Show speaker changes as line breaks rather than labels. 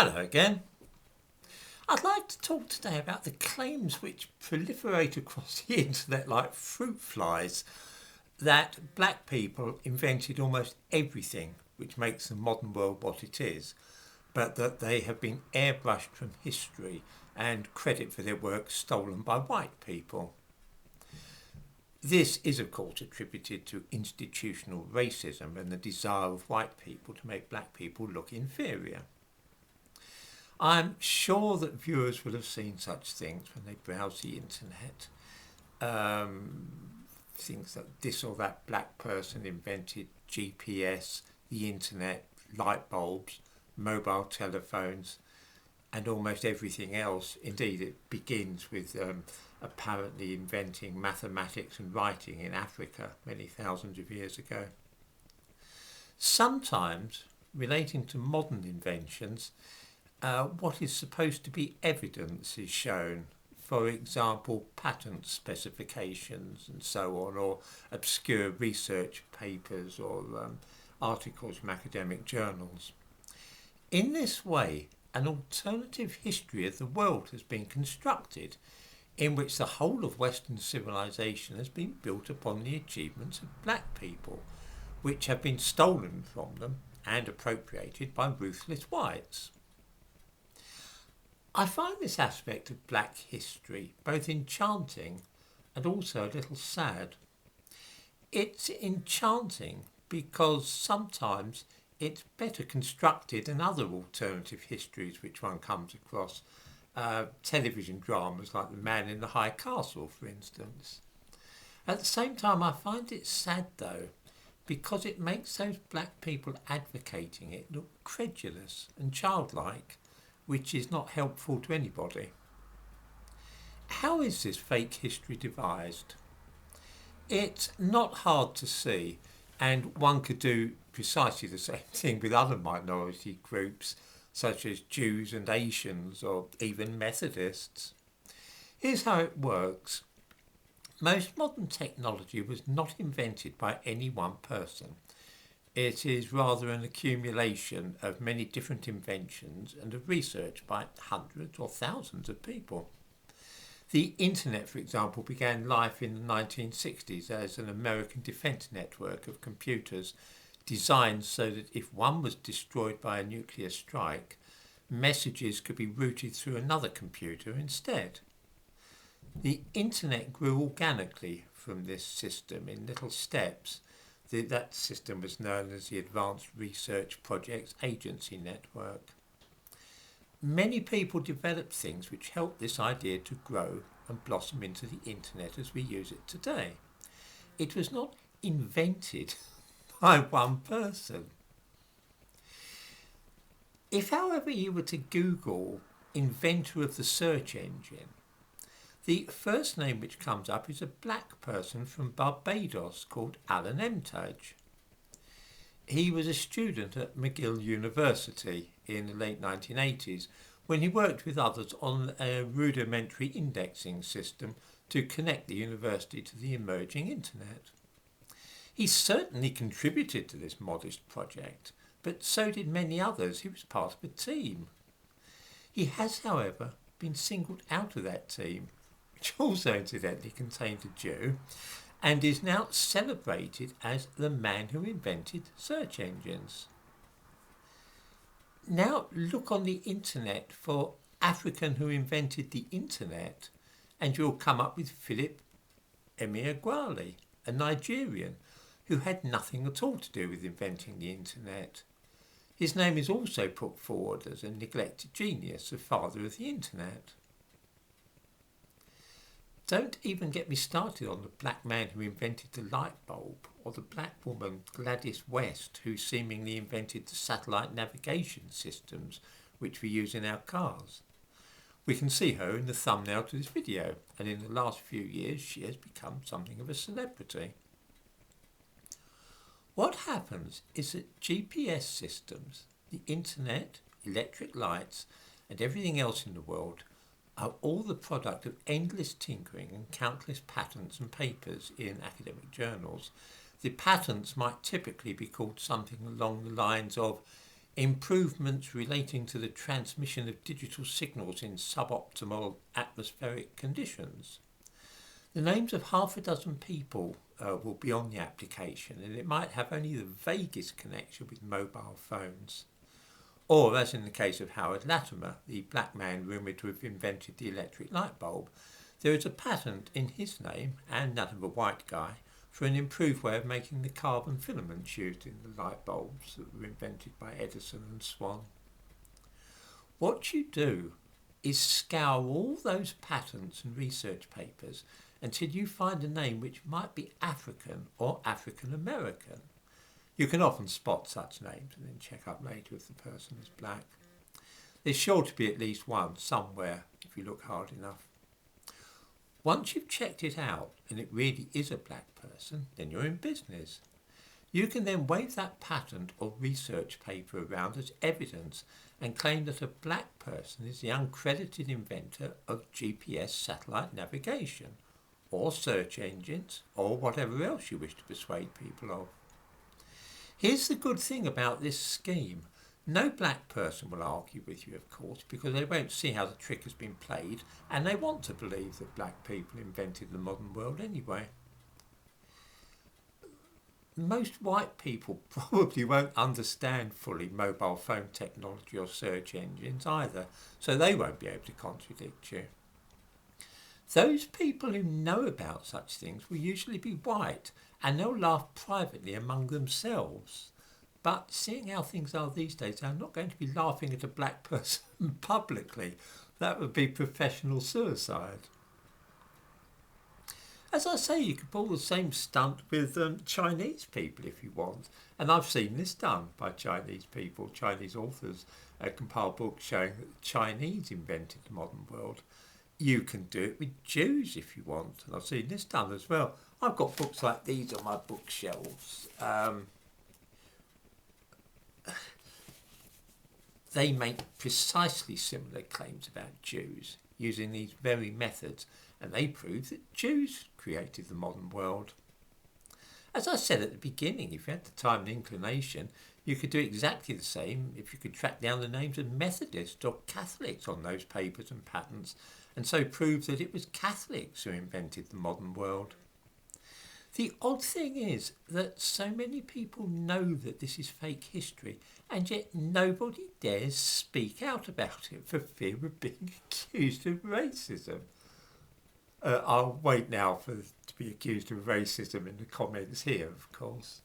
Hello again. I'd like to talk today about the claims which proliferate across the internet like fruit flies that black people invented almost everything which makes the modern world what it is, but that they have been airbrushed from history and credit for their work stolen by white people. This is of course attributed to institutional racism and the desire of white people to make black people look inferior. I'm sure that viewers will have seen such things when they browse the internet. Things that this or that black person invented GPS, the internet, light bulbs, mobile telephones, and almost everything else. Indeed, it begins with apparently inventing mathematics and writing in Africa many thousands of years ago. Sometimes, relating to modern inventions, what is supposed to be evidence is shown. For example, patent specifications and so on, or obscure research papers or articles from academic journals. In this way, an alternative history of the world has been constructed in which the whole of Western civilization has been built upon the achievements of black people, which have been stolen from them and appropriated by ruthless whites. I find this aspect of black history both enchanting and also a little sad. It's enchanting because sometimes it's better constructed than other alternative histories which one comes across. Television dramas like The Man in the High Castle, for instance. At the same time, I find it sad though, because it makes those black people advocating it look credulous and childlike, which is not helpful to anybody. How is this fake history devised? It's not hard to see, and one could do precisely the same thing with other minority groups such as Jews and Asians or even Methodists. Here's how it works. Most modern technology was not invented by any one person. It is rather an accumulation of many different inventions and of research by hundreds or thousands of people. The internet, for example, began life in the 1960s as an American defense network of computers designed so that if one was destroyed by a nuclear strike, messages could be routed through another computer instead. The internet grew organically from this system in little steps. That system was known as the Advanced Research Projects Agency Network. Many people developed things which helped this idea to grow and blossom into the internet as we use it today. It was not invented by one person. If, however, you were to Google inventor of the search engine, the first name which comes up is a black person from Barbados called Alan Emtage. He was a student at McGill University in the late 1980s when he worked with others on a rudimentary indexing system to connect the university to the emerging internet. He certainly contributed to this modest project, but so did many others. He was part of a team. He has, however, been singled out of that team, which also incidentally contained a Jew, and is now celebrated as the man who invented search engines. Now look on the internet for African who invented the internet, and you'll come up with Philip Emeagwali, a Nigerian, who had nothing at all to do with inventing the internet. His name is also put forward as a neglected genius, the father of the internet. Don't even get me started on the black man who invented the light bulb, or the black woman Gladys West who seemingly invented the satellite navigation systems which we use in our cars. We can see her in the thumbnail to this video, and in the last few years she has become something of a celebrity. What happens is that GPS systems, the internet, electric lights, and everything else in the world are all the product of endless tinkering and countless patents and papers in academic journals. The patents might typically be called something along the lines of improvements relating to the transmission of digital signals in suboptimal atmospheric conditions. The names of half a dozen people will be on the application, and it might have only the vaguest connection with mobile phones. Or, as in the case of Howard Latimer, the black man rumoured to have invented the electric light bulb, there is a patent in his name, and that of a white guy, for an improved way of making the carbon filaments used in the light bulbs that were invented by Edison and Swan. What you do is scour all those patents and research papers until you find a name which might be African or African American. You can often spot such names and then check up later if the person is black. There's sure to be at least one somewhere if you look hard enough. Once you've checked it out and it really is a black person, then you're in business. You can then wave that patent or research paper around as evidence and claim that a black person is the uncredited inventor of GPS satellite navigation, or search engines, or whatever else you wish to persuade people of. Here's the good thing about this scheme. No black person will argue with you, of course, because they won't see how the trick has been played, and they want to believe that black people invented the modern world anyway. Most white people probably won't understand fully mobile phone technology or search engines either, so they won't be able to contradict you. Those people who know about such things will usually be white, and they'll laugh privately among themselves. But seeing how things are these days, I'm not going to be laughing at a black person publicly. That would be professional suicide. As I say, you could pull the same stunt with Chinese people if you want. And I've seen this done by Chinese people. Chinese authors compile books showing that the Chinese invented the modern world. You can do it with Jews if you want. And I've seen this done as well. I've got books like these on my bookshelves. They make precisely similar claims about Jews using these very methods, and they prove that Jews created the modern world. As I said at the beginning, if you had the time and inclination, you could do exactly the same if you could track down the names of Methodists or Catholics on those papers and patents, and so prove that it was Catholics who invented the modern world. The odd thing is that so many people know that this is fake history, and yet nobody dares speak out about it for fear of being accused of racism. I'll wait now to be accused of racism in the comments here, of course.